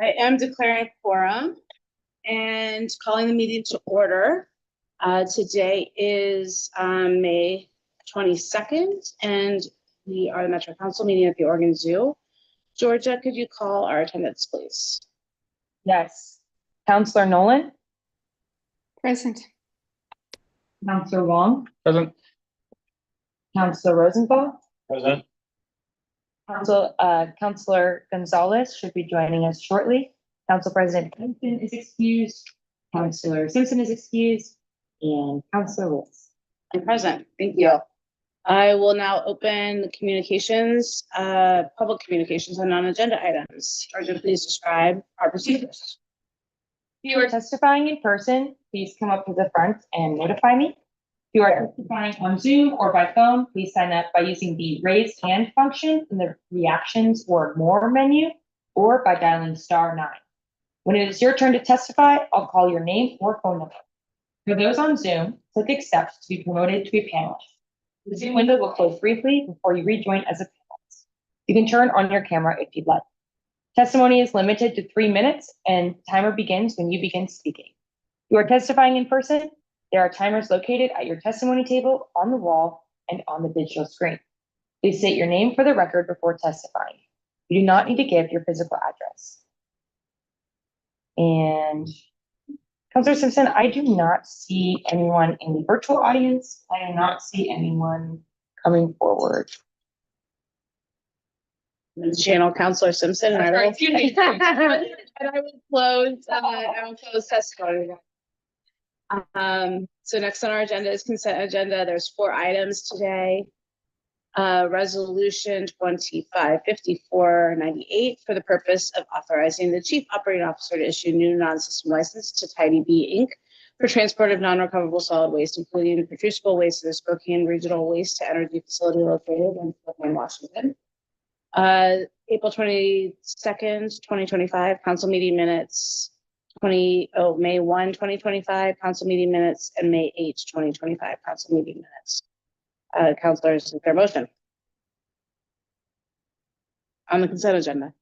I am declaring quorum and calling the meeting to order. Today is May 22nd, and we are the Metro Council meeting at the Oregon Zoo. Georgia, could you call our attendance, please? Yes. Counselor Nolan? Present. Counselor Wong? Present. Counselor Rosenthal? Present. Counselor Gonzalez should be joining us shortly. Council President Clinton is excused. Counselor Simpson is excused. And Counselor Wills. I'm present. Thank you. I will now open the communications, public communications on non-agenda items. Georgia, please describe our procedures. If you are testifying in person, please come up to the front and notify me. If you are testifying on Zoom or by phone, please sign up by using the raised hand function in the reactions or more menu, or by dialing *9. When it is your turn to testify, I'll call your name or phone number. For those on Zoom, click accept to be promoted to a panelist. The Zoom window will close briefly before you rejoin as a panelist. You can turn on your camera if you'd like. Testimony is limited to 3 minutes and timer begins when you begin speaking. If you are testifying in person, there are timers located at your testimony table, on the wall, and on the digital screen. Please state your name for the record before testifying. You do not need to give your physical address. And Councilor Simpson, I do not see anyone in the virtual audience. I do not see anyone coming forward. Channel Counselor Simpson, and I will Excuse me. close testimony. So next on our agenda is consent agenda. There's 4 items today. Resolution 255498 for the purpose of authorizing the Chief Operating Officer to issue new non-system license to Tidy B Inc. for transport of non-recoverable solid waste, including producible waste to the Spokane Regional Waste to Energy Facility located in Spokane, Washington. April 22nd, 2025, council meeting minutes. May 1, 2025, council meeting minutes, and May 8, 2025, council meeting minutes. Councilors, is there a motion on the consent agenda?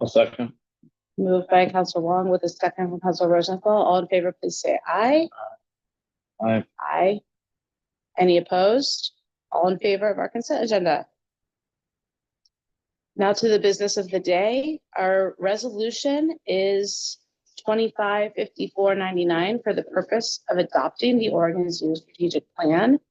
A second. Moved by Councilor Wong with a second from Councilor Rosenthal. All in favor, please say aye. Aye. Aye. Any opposed? All in favor of our consent agenda. Now to the business of the day. Our resolution is 255499 for the purpose of adopting the Oregon Zoo strategic plan.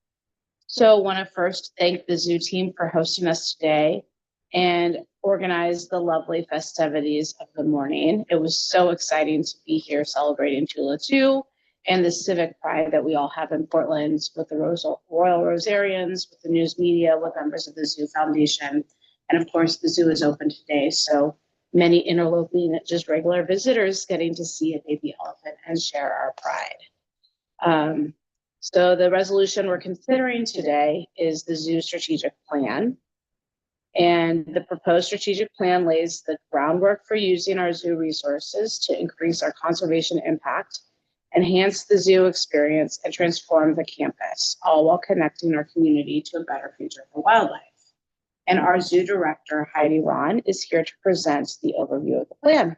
So I want to first thank the zoo team for hosting us today and organize the lovely festivities of the morning. It was so exciting to be here celebrating Tula Zoo and the civic pride that we all have in Portland with the Royal Rosarians, with the news media, with members of the Zoo Foundation. And of course, the zoo is open today, so many interloping, just regular visitors getting to see a baby elephant and share our pride. So the resolution we're considering today is the zoo strategic plan. And the proposed strategic plan lays the groundwork for using our zoo resources to increase our conservation impact, enhance the zoo experience, and transform the campus, all while connecting our community to a better future for wildlife. And our zoo director, Heidi Ron, is here to present the overview of the plan.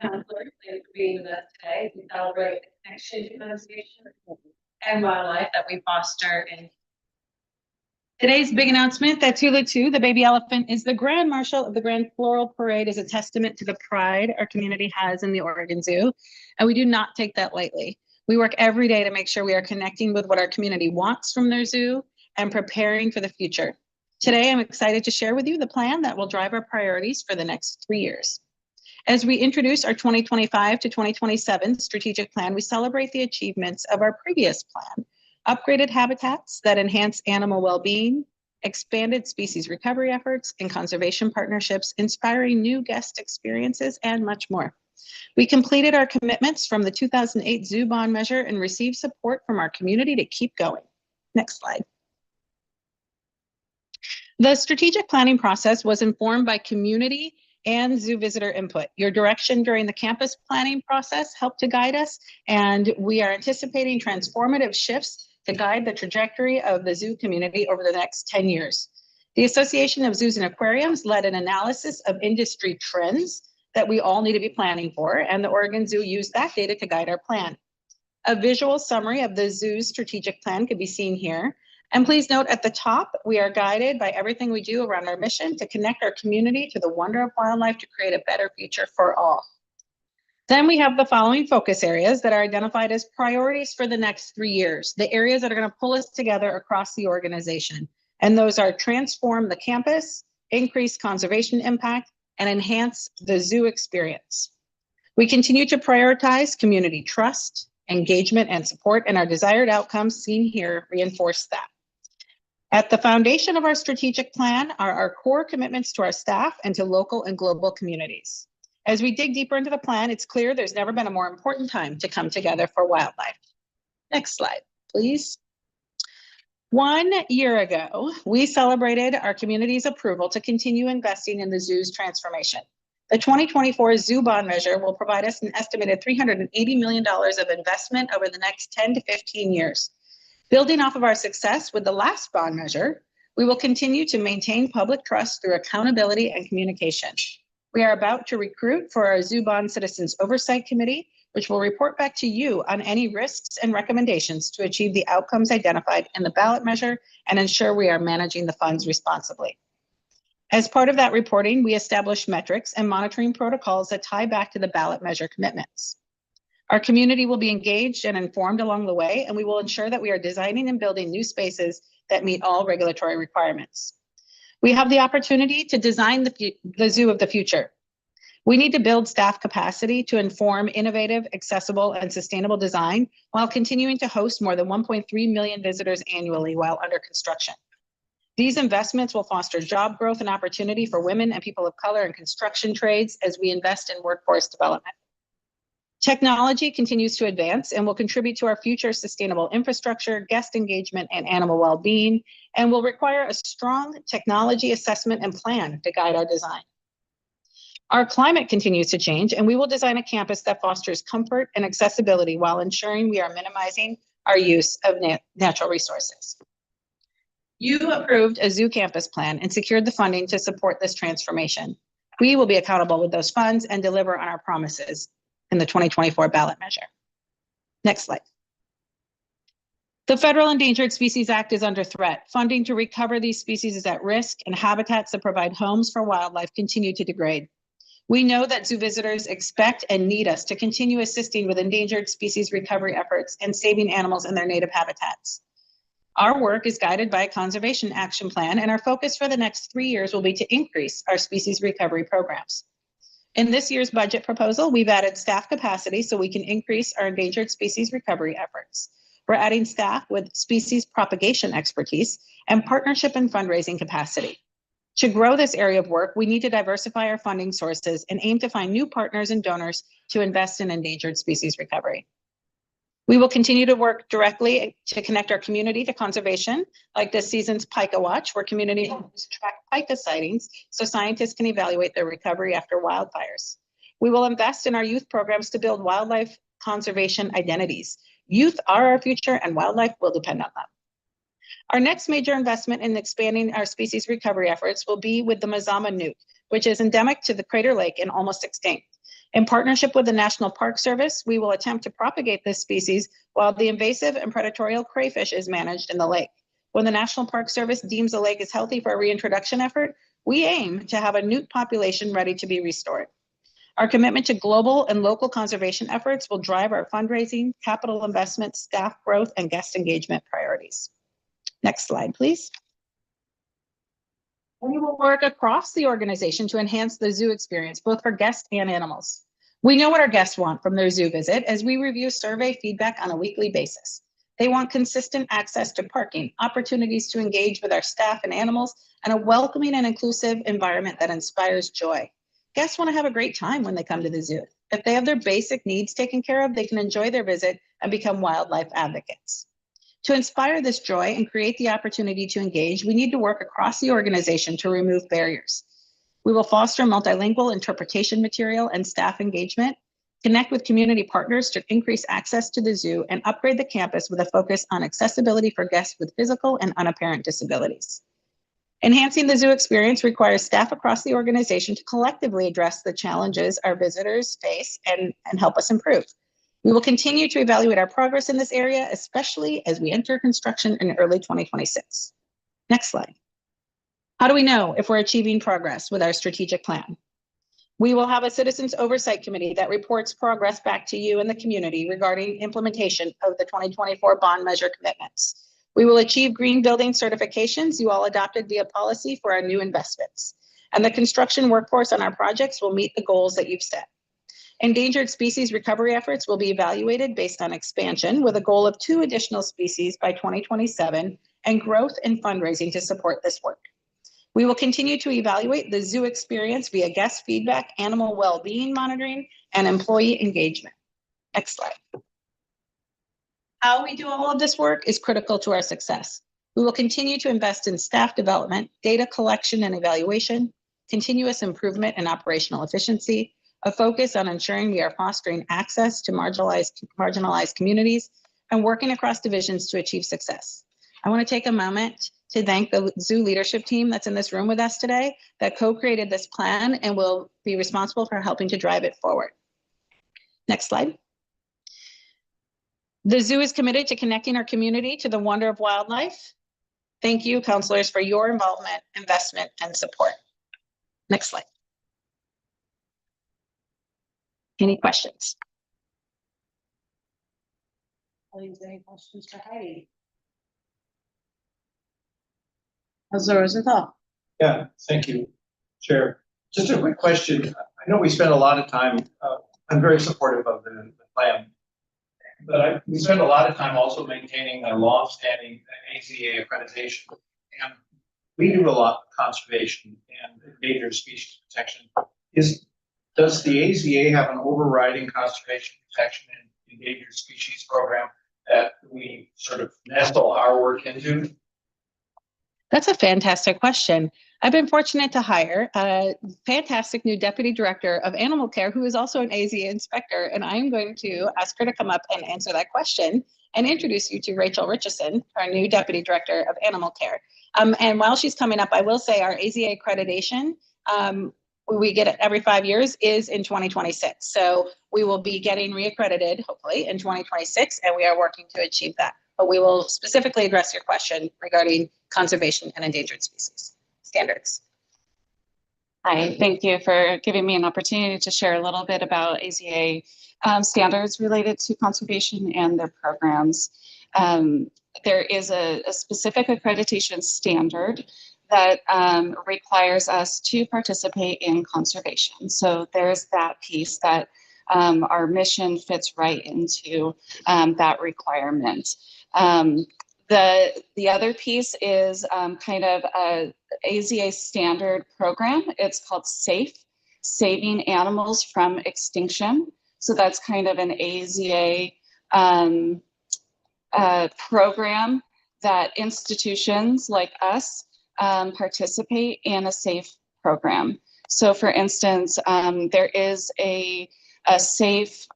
Counselors, thanks for being with us today. We celebrate the connection to conservation and wildlife that we foster in today's big announcement that Tula 2, the baby elephant, is the Grand Marshal of the Grand Floral Parade, is a testament to the pride our community has in the Oregon Zoo. And we do not take that lightly. We work every day to make sure we are connecting with what our community wants from their zoo and preparing for the future. Today, I'm excited to share with you the plan that will drive our priorities for the next 3 years. As we introduce our 2025 to 2027 strategic plan, we celebrate the achievements of our previous plan. Upgraded habitats that enhance animal well-being, expanded species recovery efforts, and conservation partnerships, inspiring new guest experiences, and much more. We completed our commitments from the 2008 Zoo Bond Measure and received support from our community to keep going. Next slide. The strategic planning process was informed by community and zoo visitor input. Your direction during the campus planning process helped to guide us, and we are anticipating transformative shifts to guide the trajectory of the zoo community over the next 10 years. The Association of Zoos and Aquariums led an analysis of industry trends that we all need to be planning for, and the Oregon Zoo used that data to guide our plan. A visual summary of the zoo's strategic plan can be seen here. And please note at the top, we are guided by everything we do around our mission to connect our community to the wonder of wildlife to create a better future for all. Then we have the following focus areas that are identified as priorities for the next 3 years, the areas that are going to pull us together across the organization. And those are transform the campus, increase conservation impact, and enhance the zoo experience. We continue to prioritize community trust, engagement, and support, and our desired outcomes seen here reinforce that. At the foundation of our strategic plan are our core commitments to our staff and to local and global communities. As we dig deeper into the plan, it's clear there's never been a more important time to come together for wildlife. Next slide, please. 1 year ago, we celebrated our community's approval to continue investing in the zoo's transformation. The 2024 Zoo Bond Measure will provide us an estimated $380 million of investment over the next 10 to 15 years. Building off of our success with the last bond measure, we will continue to maintain public trust through accountability and communication. We are about to recruit for our Zoo Bond Citizens Oversight Committee, which will report back to you on any risks and recommendations to achieve the outcomes identified in the ballot measure and ensure we are managing the funds responsibly. As part of that reporting, we established metrics and monitoring protocols that tie back to the ballot measure commitments. Our community will be engaged and informed along the way, and we will ensure that we are designing and building new spaces that meet all regulatory requirements. We have the opportunity to design the zoo of the future. We need to build staff capacity to inform innovative, accessible, and sustainable design while continuing to host more than 1.3 million visitors annually while under construction. These investments will foster job growth and opportunity for women and people of color in construction trades as we invest in workforce development. Technology continues to advance and will contribute to our future sustainable infrastructure, guest engagement, and animal well-being, and will require a strong technology assessment and plan to guide our design. Our climate continues to change, and we will design a campus that fosters comfort and accessibility while ensuring we are minimizing our use of natural resources. You approved a zoo campus plan and secured the funding to support this transformation. We will be accountable with those funds and deliver on our promises in the 2024 ballot measure. Next slide. The Federal Endangered Species Act is under threat. Funding to recover these species is at risk, and habitats that provide homes for wildlife continue to degrade. We know that zoo visitors expect and need us to continue assisting with endangered species recovery efforts and saving animals in their native habitats. Our work is guided by a conservation action plan, and our focus for the next 3 years will be to increase our species recovery programs. In this year's budget proposal, we've added staff capacity so we can increase our endangered species recovery efforts. We're adding staff with species propagation expertise and partnership and fundraising capacity. To grow this area of work, we need to diversify our funding sources and aim to find new partners and donors to invest in endangered species recovery. We will continue to work directly to connect our community to conservation, like this season's Pika Watch, where community track pika sightings so scientists can evaluate their recovery after wildfires. We will invest in our youth programs to build wildlife conservation identities. Youth are our future, and wildlife will depend on them. Our next major investment in expanding our species recovery efforts will be with the Mazama newt, which is endemic to the Crater Lake and almost extinct. In partnership with the National Park Service, we will attempt to propagate this species while the invasive and predatory crayfish is managed in the lake. When the National Park Service deems the lake is healthy for a reintroduction effort, we aim to have a newt population ready to be restored. Our commitment to global and local conservation efforts will drive our fundraising, capital investment, staff growth, and guest engagement priorities. Next slide, please. We will work across the organization to enhance the zoo experience, both for guests and animals. We know what our guests want from their zoo visit as we review survey feedback on a weekly basis. They want consistent access to parking, opportunities to engage with our staff and animals, and a welcoming and inclusive environment that inspires joy. Guests want to have a great time when they come to the zoo. If they have their basic needs taken care of, they can enjoy their visit and become wildlife advocates. To inspire this joy and create the opportunity to engage, we need to work across the organization to remove barriers. We will foster multilingual interpretation material and staff engagement, connect with community partners to increase access to the zoo, and upgrade the campus with a focus on accessibility for guests with physical and unapparent disabilities. Enhancing the zoo experience requires staff across the organization to collectively address the challenges our visitors face and help us improve. We will continue to evaluate our progress in this area, especially as we enter construction in early 2026. Next slide. How do we know if we're achieving progress with our strategic plan? We will have a citizens oversight committee that reports progress back to you and the community regarding implementation of the 2024 bond measure commitments. We will achieve green building certifications you all adopted via policy for our new investments. And the construction workforce on our projects will meet the goals that you've set. Endangered species recovery efforts will be evaluated based on expansion with a goal of 2 additional species by 2027 and growth and fundraising to support this work. We will continue to evaluate the zoo experience via guest feedback, animal well-being monitoring, and employee engagement. Next slide. How we do all of this work is critical to our success. We will continue to invest in staff development, data collection and evaluation, continuous improvement and operational efficiency, a focus on ensuring we are fostering access to marginalized communities, and working across divisions to achieve success. I want to take a moment to thank the zoo leadership team that's in this room with us today that co-created this plan and will be responsible for helping to drive it forward. Next slide. The zoo is committed to connecting our community to the wonder of wildlife. Thank you, counselors, for your involvement, investment, and support. Next slide. Any questions? Any questions for Heidi? Councilor Rosenthal. Yeah, thank you, Chair. Just a quick question. I know we spent a lot of time, I'm very supportive of the plan, but we spend a lot of time also maintaining a longstanding AZA accreditation. And we do a lot of conservation and endangered species protection. Does the AZA have an overriding conservation protection and endangered species program that we sort of nestle our work into? That's a fantastic question. I've been fortunate to hire a fantastic new deputy director of animal care who is also an AZA inspector, and I'm going to ask her to come up and answer that question and introduce you to Rachel Richardson, our new deputy director of animal care. And while she's coming up, I will say our AZA accreditation, we get it every 5 years, is in 2026. So we will be getting reaccredited, hopefully, in 2026, and we are working to achieve that. But we will specifically address your question regarding conservation and endangered species standards. Hi, thank you for giving me an opportunity to share a little bit about AZA standards related to conservation and their programs. There is a specific accreditation standard that requires us to participate in conservation. So there's that piece that our mission fits right into that requirement. The other piece is kind of a AZA standard program. It's called SAFE, Saving Animals from Extinction. So that's kind of an AZA program that institutions like us participate in a SAFE program. So for instance, there is a SAFE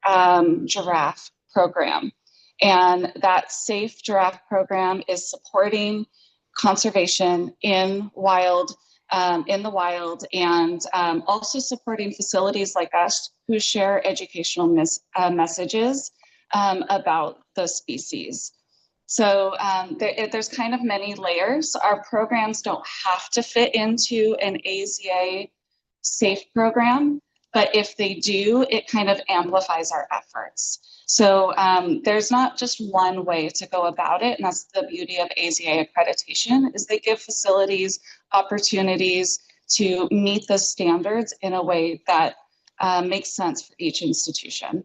giraffe program. And that SAFE giraffe program is supporting conservation in the wild, and also supporting facilities like us who share educational messages about the species. So there's kind of many layers. Our programs don't have to fit into an AZA SAFE program, but if they do, it kind of amplifies our efforts. So there's not just one way to go about it, and that's the beauty of AZA accreditation, is they give facilities opportunities to meet the standards in a way that makes sense for each institution.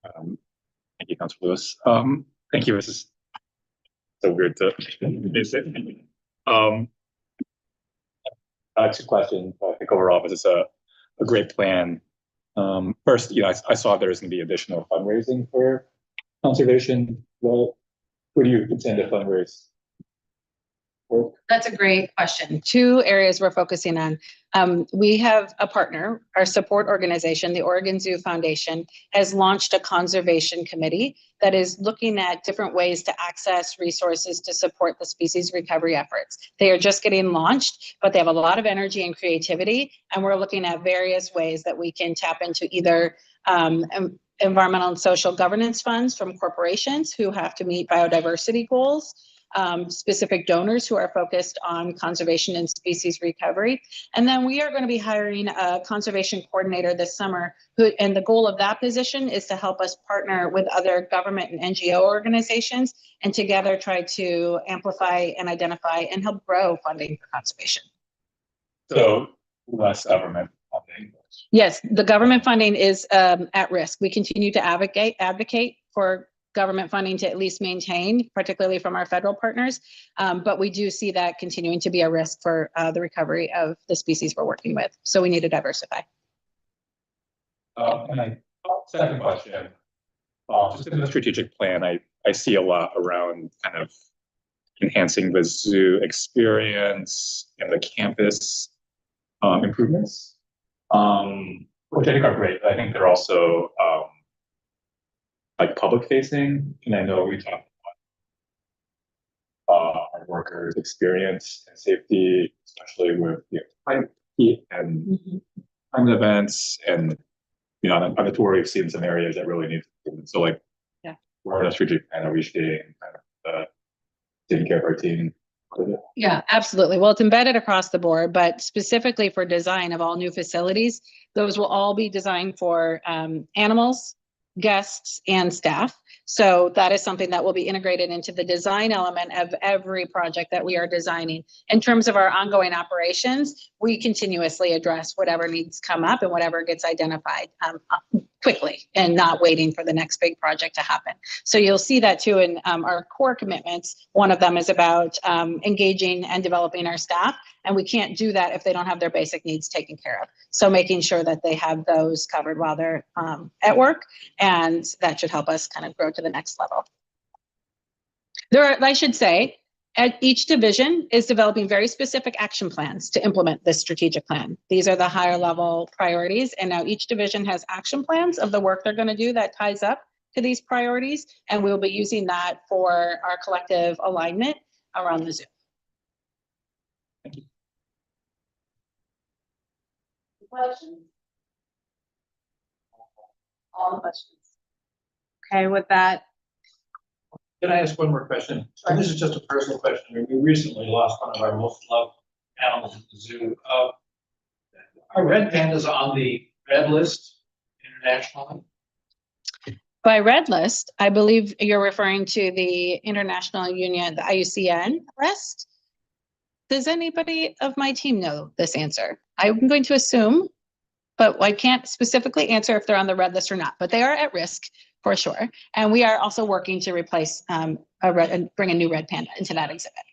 Thank you, Councilor Lewis. Thank you. This is so weird to visit. Two questions. I think overall this is a great plan. First, I saw there's going to be additional fundraising for conservation. Well, Who do you intend to fundraise? For? That's a great question. Two areas we're focusing on. We have a partner, our support organization, the Oregon Zoo Foundation, has launched a conservation committee that is looking at different ways to access resources to support the species recovery efforts. They are just getting launched, but they have a lot of energy and creativity, and we're looking at various ways that we can tap into either environmental and social governance funds from corporations who have to meet biodiversity goals, specific donors who are focused on conservation and species recovery. And then we are going to be hiring a conservation coordinator this summer, and the goal of that position is to help us partner with other government and NGO organizations and together try to amplify and identify and help grow funding for conservation. So less government funding. Yes, the government funding is at risk. We continue to advocate for government funding to at least maintain, particularly from our federal partners. But we do see that continuing to be a risk for the recovery of the species we're working with. So we need to diversify. Second question. Just in the strategic plan, I see a lot around kind of enhancing the zoo experience and the campus improvements, which I think are great. I think they're also like public facing, and I know we talked about our workers' experience and safety, especially with heat and climate events, and on the tour we've seen some areas that really need improvement. So like, Yeah, we're in a strategic plan. Are we staying kind of taking care of our team? Yeah, absolutely. Well, it's embedded across the board, but specifically for design of all new facilities, those will all be designed for animals, guests, and staff. So that is something that will be integrated into the design element of every project that we are designing. In terms of our ongoing operations, we continuously address whatever needs come up and whatever gets identified quickly and not waiting for the next big project to happen. So you'll see that too in our core commitments. One of them is about engaging and developing our staff. And we can't do that if they don't have their basic needs taken care of. So making sure that they have those covered while they're at work, and that should help us kind of grow to the next level. I should say, each division is developing very specific action plans to implement this strategic plan. These are the higher level priorities. And now each division has action plans of the work they're going to do that ties up to these priorities. And we'll be using that for our collective alignment around the zoo. Thank you. Questions? All the questions. Okay, with that. Can I ask one more question? And this is just a personal question. We recently lost one of our most loved animals at the zoo. Are red pandas on the red list internationally? By red list, I believe you're referring to the International Union, the IUCN list. Does anybody of my team know this answer? I'm going to assume, but I can't specifically answer if they're on the red list or not, but they are at risk for sure. And we are also working to replace bring a new red panda into that exhibit.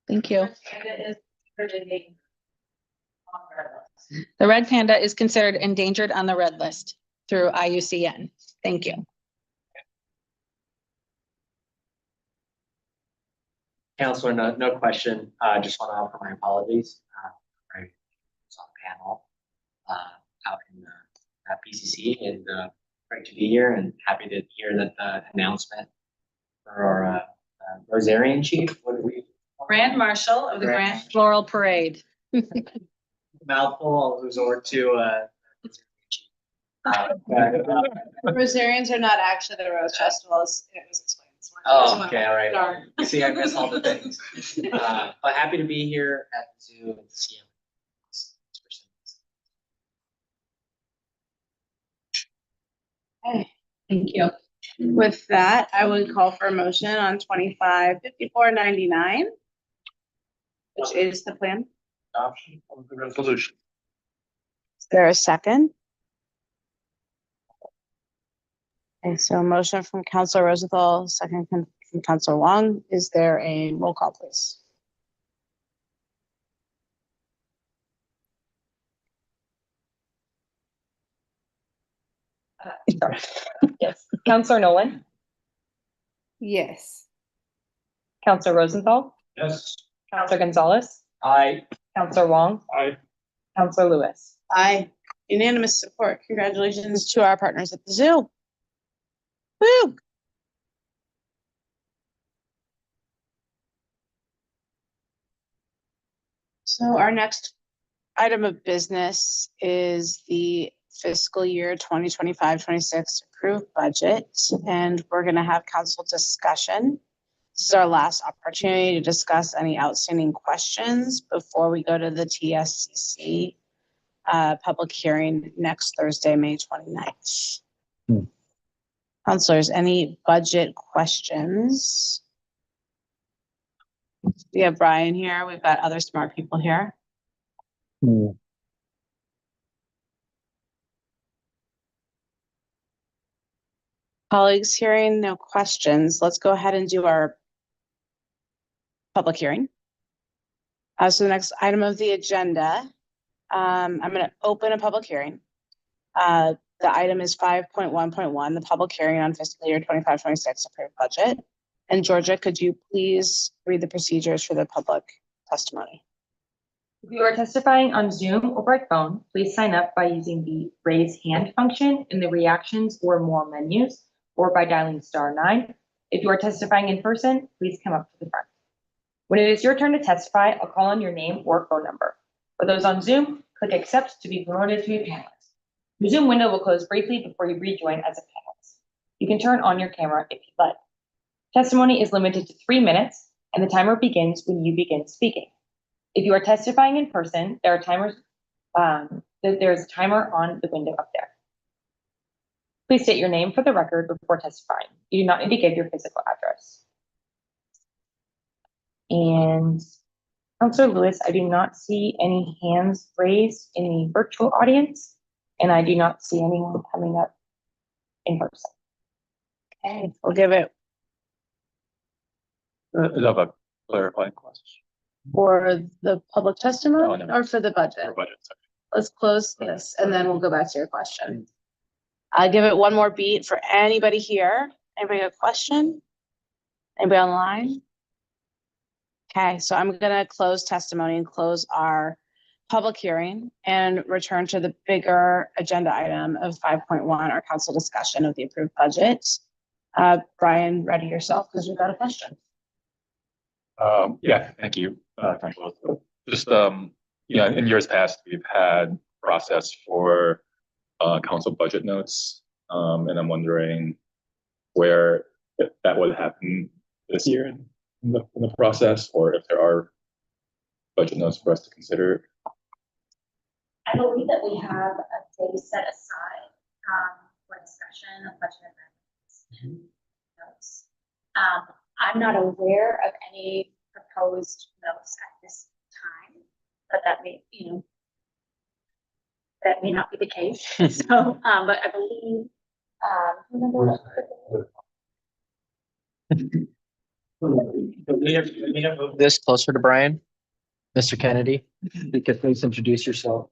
Thank you. The red panda is considered endangered on the red list through IUCN. Thank you. Counselor, no question. I just want to offer my apologies. I was on the panel out in PCC, and great to be here and happy to hear that the announcement for our Rosarian chief. What do we? Grand Marshal of the Grand Floral Parade. Mouthful. I'll resort to Rosarians are not actually the Rose Festivals. It was explained. Oh, okay, all right. Darn. See, I miss all the things. But happy to be here at the zoo and see you. Okay, thank you. With that, I would call for a motion on 255499, which is the plan. Adoption of the resolution. Is there a second? Okay, so motion from Councilor Rosenthal, second from Councilor Wong. Is there a roll call, please? Sorry. Yes. Counselor Nolan, Yes. Counselor Rosenthal, Yes. Counselor Gonzalez, Aye. Counselor Wong, Aye. Counselor Lewis. Aye. Unanimous support. Congratulations to our partners at the zoo. Woo! So our next item of business is the fiscal year 2025-26 approved budget, and we're going to have council discussion. This is our last opportunity to discuss any outstanding questions before we go to the TSCC public hearing next Thursday, May 29th. Counselors, any budget questions? We have Brian here. We've got other smart people here. Colleagues, hearing no questions, let's go ahead and do our public hearing. So the next item of the agenda, I'm going to open a public hearing. The item is 5.1.1, the public hearing on fiscal year 25-26 approved budget. And Georgia, could you please read the procedures for the public testimony? If you are testifying on Zoom or by phone, please sign up by using the raise hand function in the reactions or more menus, or by dialing *9. If you are testifying in person, please come up to the front. When it is your turn to testify, I'll call on your name or phone number. For those on Zoom, click accept to be promoted to a panelist. Your Zoom window will close briefly before you rejoin as a panelist. You can turn on your camera if you'd like. Testimony is limited to 3 minutes, and the timer begins when you begin speaking. If you are testifying in person, there is a timer on the window up there. Please state your name for the record before testifying. You do not need to give your physical address. And Counselor Lewis, I do not see any hands raised in the virtual audience, and I do not see anyone coming up in person. Okay, we'll give it I have a clarifying question for the public testimony Oh, no. or for the budget. for budget. Sorry. Let's close this and then we'll go back to your question. I'll give it one more beat for anybody here. Anybody have a question? Anybody online? Okay, so I'm gonna close testimony and close our public hearing and return to the bigger agenda item of 5.1, our council discussion of the approved budget. Brian, ready yourself because we've got a question. Yeah, thank you. Just, in years past, we've had process for council budget notes. And I'm wondering where if that would happen this year in the process, or if there are budget notes for us to consider. I believe that we have a day set aside for discussion of budget amendments and notes. I'm not aware of any proposed notes at this time, but that may, that may not be the case. So, but I believe, We have moved this closer to Brian, Mr. Kennedy. You could please introduce yourself.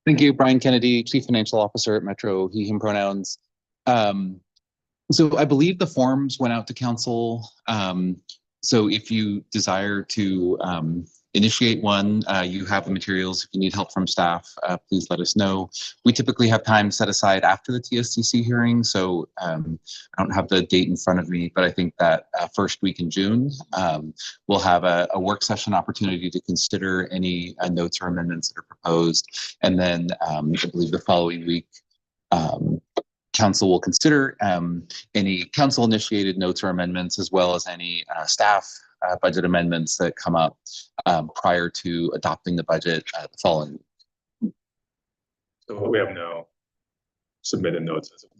Thank you, Brian Kennedy, Chief Financial Officer at Metro, he, him pronouns. So I believe the forms went out to council. So if you desire to initiate one, you have the materials. If you need help from staff, please let us know. We typically have time set aside after the TSCC hearing. So I don't have the date in front of me, but I think that first week in June, we'll have a work session opportunity to consider any notes or amendments that are proposed. And then I believe the following week, council will consider any council initiated notes or amendments, as well as any staff budget amendments that come up prior to adopting the budget the following week. So we have no submitted notes as of.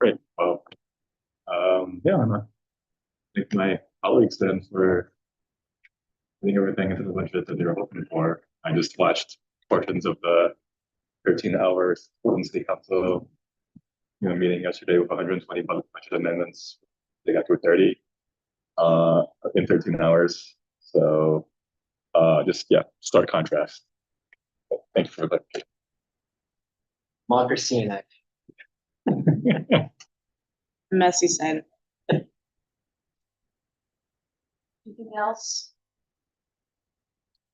Great. Well, yeah, I'm gonna thank my colleagues then for putting everything into the budget that they were hoping for. I just watched portions of the 13-hour Portland City Council meeting yesterday with 120 budget amendments. They got through 30 in 13 hours. So just, yeah, stark contrast. Thank you for that. democracy in action. Messy side. Anything else?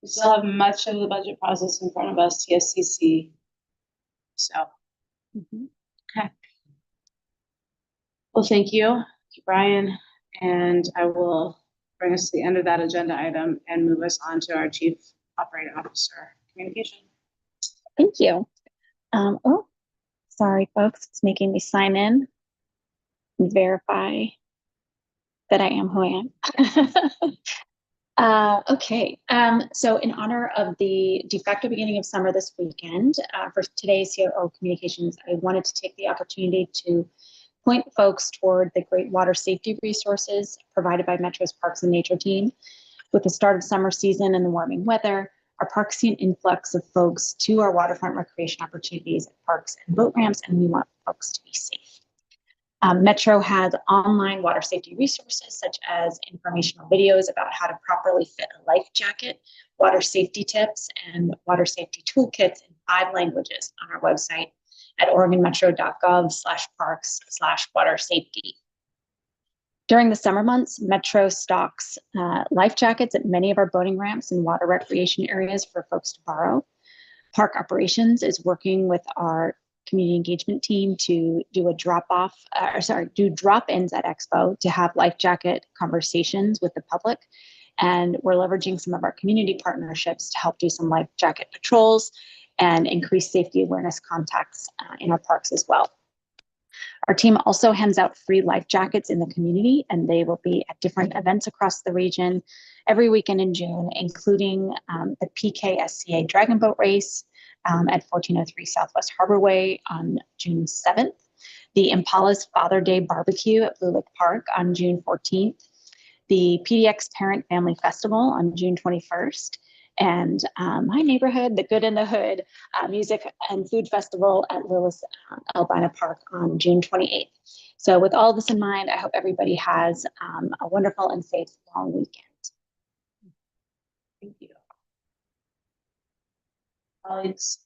We still have much of the budget process in front of us, TSCC. So. Okay. Well, thank you, Brian, and I will bring us to the end of that agenda item and move us on to our Chief Operating Officer communication. Thank you. Oh, sorry, folks, it's making me sign in and verify that I am who I am. Okay, so in honor of the de facto beginning of summer this weekend, for today's COO communications, I wanted to take the opportunity to point folks toward the great water safety resources provided by Metro's Parks and Nature team. With the start of summer season and the warming weather, our parks see an influx of folks to our waterfront recreation opportunities at parks and boat ramps, and we want folks to be safe. Metro has online water safety resources such as informational videos about how to properly fit a life jacket, water safety tips, and water safety toolkits in 5 languages on our website at oregonmetro.gov/parks/water safety. During the summer months, Metro stocks life jackets at many of our boating ramps and water recreation areas for folks to borrow. Park operations is working with our community engagement team to do drop-ins at Expo to have life jacket conversations with the public. And we're leveraging some of our community partnerships to help do some life jacket patrols and increase safety awareness contacts in our parks as well. Our team also hands out free life jackets in the community, and they will be at different events across the region every weekend in June, including the PKSCA Dragon Boat Race at 1403 Southwest Harbor Way on June 7th, the Impala's Father Day Barbecue at Blue Lake Park on June 14th, the PDX Parent Family Festival on June 21st, and my neighborhood, the Good in the Hood Music and Food Festival at Lillis Albina Park on June 28th. So with all this in mind, I hope everybody has a wonderful and safe long weekend. Thank you. Colleagues,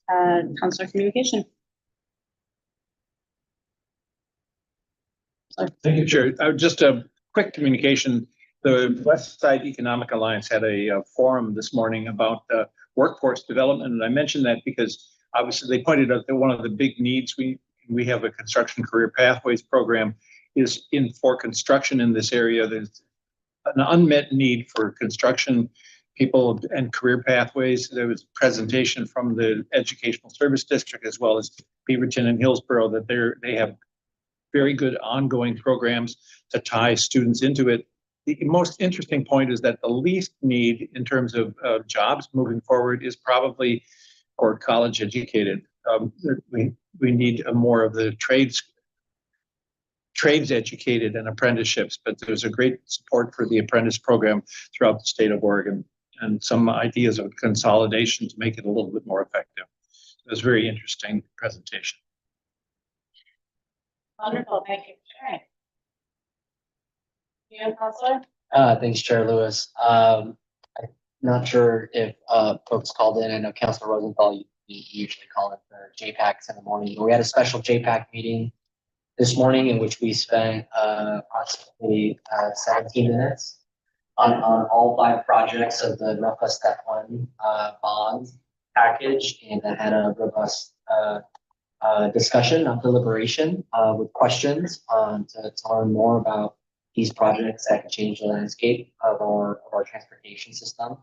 Councilor Communication. Thank you, Chair. Just a quick communication. The West Side Economic Alliance had a forum this morning about workforce development. And I mentioned that because obviously they pointed out that one of the big needs we have a construction career pathways program is for construction in this area. There's an unmet need for construction people and career pathways. There was a presentation from the Educational Service District as well as Beaverton and Hillsborough that they have very good ongoing programs to tie students into it. The most interesting point is that the least need in terms of jobs moving forward is probably for college educated. We need more of the trades educated and apprenticeships, but there's a great support for the apprentice program throughout the state of Oregon and some ideas of consolidation to make it a little bit more effective. It was a very interesting presentation. Wonderful, thank you for sharing. Yeah, Councilor? Thanks, Chair Lewis. I'm not sure if folks called in. I know Councilor Rosenthal, you usually call it the JPACs in the morning. But we had a special JPAC meeting this morning in which we spent approximately 17 minutes on all 5 projects of the Northwest Step 1 bond package, and that had a robust discussion of deliberation with questions to learn more about these projects that can change the landscape of our transportation system.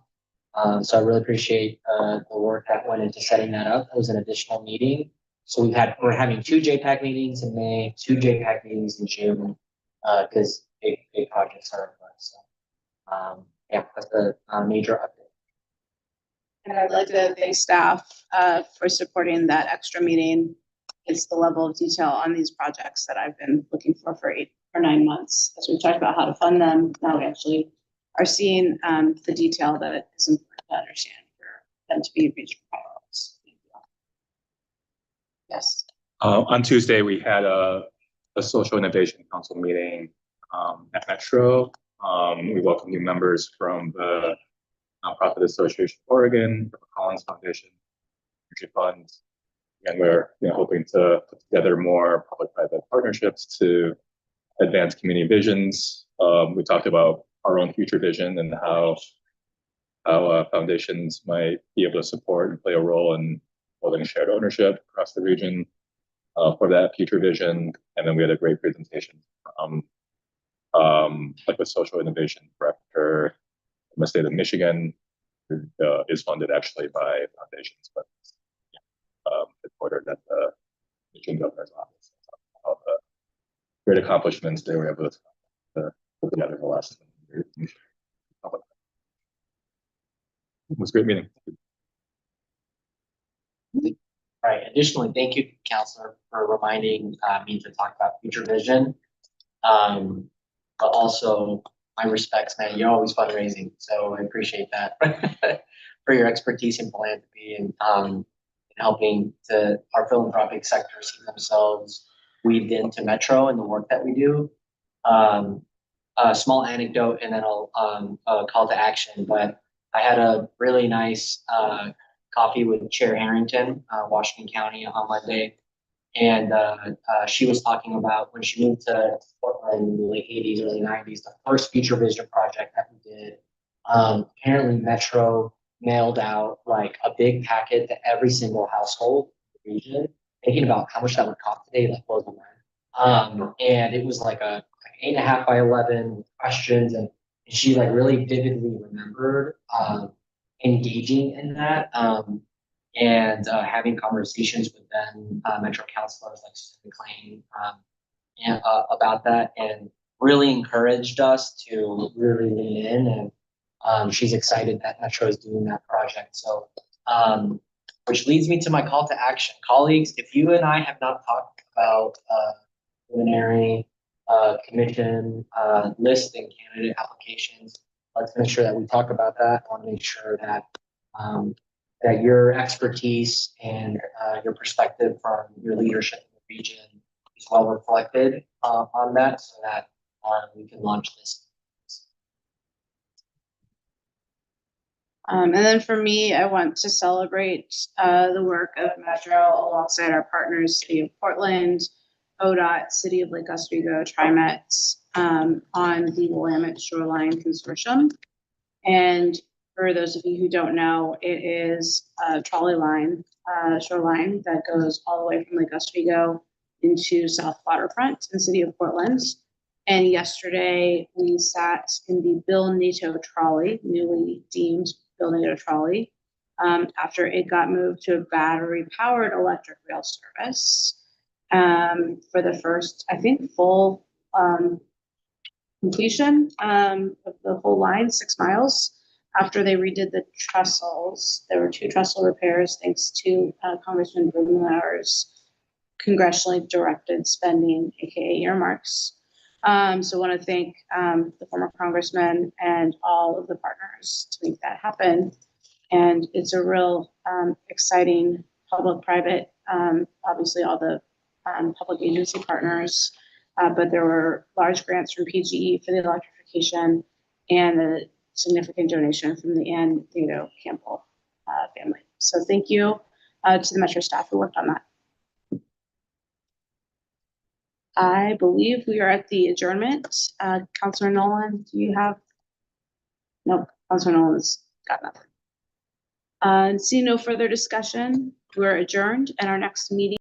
So I really appreciate the work that went into setting that up. It was an additional meeting. So we're having 2 JPAC meetings in May, 2 JPAC meetings in June, because big projects are in place. So yeah, that's a major update. And I'd like to thank staff for supporting that extra meeting. It's the level of detail on these projects that I've been looking for 8 or 9 months. As we've talked about how to fund them, now we actually are seeing the detail that is important to understand for them to be regional priorities. Yes. On Tuesday, we had a social innovation council meeting at Metro. We welcome new members from the Nonprofit Association of Oregon, the Collins Foundation, Energy Funds, And we're, hoping to put together more public-private partnerships to advance community visions. We talked about our own future vision and how foundations might be able to support and play a role in building shared ownership across the region for that future vision. And then we had a great presentation from like the social innovation director from the state of Michigan, who is funded actually by foundations, but headquartered at the Michigan governor's office. All the great accomplishments they were able to put together in the last year. It was a great meeting. Right. Additionally, thank you, Counselor, for reminding me to talk about future vision. But also, my respects, man. You're always fundraising, so I appreciate that for your expertise in philanthropy and helping our philanthropic sector see themselves weaved into Metro and the work that we do. A small anecdote, and then I'll call to action. But I had a really nice coffee with Chair Harrington, Washington County, on Monday, and she was talking about when she moved to Portland in the late '80s, early '90s, the first Future Vision project that we did. Apparently, Metro mailed out like a big packet to every single household in the region. Thinking about how much that would cost today, like blows my mind. And it was like a 8.5 by 11 questions, and she like really vividly remembered engaging in that and having conversations with then Metro counselors like Susan McLean about that, and really encouraged us to really lean in. And she's excited that Metro is doing that project. So, which leads me to my call to action, colleagues. If you and I have not talked about preliminary commission list and candidate applications, let's make sure that we talk about that. I want to make sure that that your expertise and your perspective from your leadership in the region is well reflected on that, so that we can launch this. And then for me, I want to celebrate the work of Metro alongside our partners, City of Portland, ODOT, City of Lake Oswego, TriMet, on the Willamette Shoreline Consortium. And for those of you who don't know, it is a trolley line, shoreline that goes all the way from Lake Oswego into South Waterfront in City of Portland. And yesterday we sat in the Bill Nato trolley, newly deemed Bill Nato trolley, after it got moved to a battery-powered electric rail service for the first, I think, full completion of the whole line, 6 miles. After they redid the trestles, there were 2 trestle repairs thanks to Congressman Blumenauer's congressionally directed spending, aka earmarks. So I want to thank the former congressman and all of the partners to make that happen. And it's a real exciting public-private, obviously all the public agency partners, but there were large grants from PGE for the electrification and a significant donation from the Ann Nato Campbell family. So thank you to the Metro staff who worked on that. I believe we are at the adjournment. Councilor Nolan, do you have? Nope, Councilor Nolan's got nothing. See no further discussion. We're adjourned, and our next meeting